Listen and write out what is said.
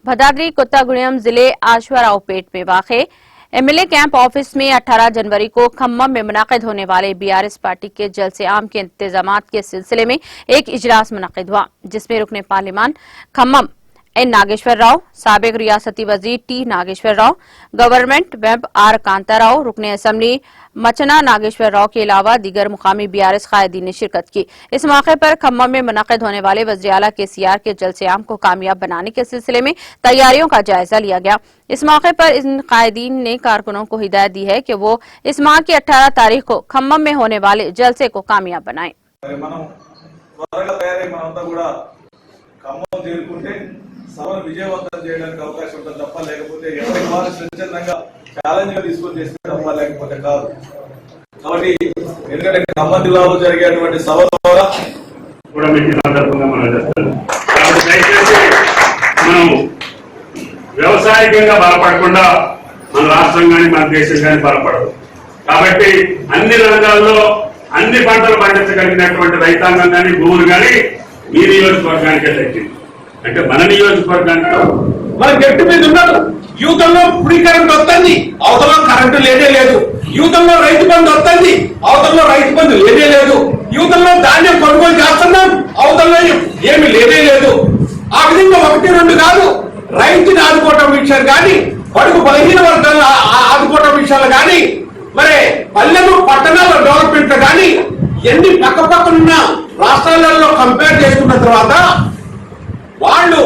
भदादरी कोत्तागुड़ेम जिले आश्वारावपेट में वाक़े एमएलए कैंप ऑफिस में 18 जनवरी को खम्मम में मुनाकिद होने वाले बीआरएस पार्टी के जलसे आम के इंतजामात के सिलसिले में एक इजलास मुनाकिद हुआ, जिसमें रुकने पार्लिमान खम्मम एन नागेश्वर राव, साबिक रियासती वजीर T Nageswara Rao, government whip R Kantarao, रुकने असम्बली मचना नागेश्वर राव के अलावा दीगर मुकामी बीआरएस कायदीन ने शिरकत की। इस मौके पर खम्मम में मुनाकिद होने वाले वज़ीर आला केसीआर के जलसे आम को कामयाब बनाने के सिलसिले में तैयारियों का जायजा लिया गया। इस मौके पर इन कायदीन ने कारकुनों को हिदायत दी है कि वो इस माह की 18 तारीख को खम्मम में होने वाले जलसे को कामयाब बनाएं। సభను విజయవంతం చేయడానికి అవకాశం ఉంటుంది తప్ప లేకపోతే ఎవరి వారు స్వచ్ఛందంగా ఛాలెంజ్ గా తీసుకొని చేస్తే తప్ప లేకపోతే కాదు। కాబట్టి ఎందుకంటే ఖమ్మం జిల్లాలో జరిగేటువంటి సభ ద్వారా కూడా మీకు సందర్భంగా మనం చేస్తాం। కాబట్టి దయచేసి మనం వ్యవసాయకంగా బలపడకుండా మన రాష్ట్రం కానీ మన దేశం కానీ బలపడదు। కాబట్టి అన్ని రంగాల్లో అన్ని పంటలు పండించగలిగినటువంటి రైతాంగం కానీ భూములు కానీ మీ నియోజకవర్గానికే దక్కింది। అంటే మన నియోజకవర్గానికి మన గట్టి మీద ఉన్నారు। యూతంలో ఫ్రీ కరెంట్ వస్తుంది, అవతల కరెంటు లేదే లేదు। యూతంలో రైతు బంధు వస్తుంది, అవతలలో రైతు బంధు లేదే లేదు। యూతంలో ధాన్యం కొనుగోలు చేస్తున్నాం, అవతలలో ఏమి లేదే లేదు। ఆ విధంగా 1-2 కాదు, రైతుని ఆదుకోవటం విషయాలు కానీ, బడుగు బలహీన వర్గాలను ఆదుకోవటం విషయాలు కానీ, మరి పల్లెలు పట్టణాల డెవలప్మెంట్ కానీ ఎన్ని పక్కపక్కనున్న రాష్ట్రాలలో కంపేర్ చేసుకున్న తర్వాత వాళ్ళు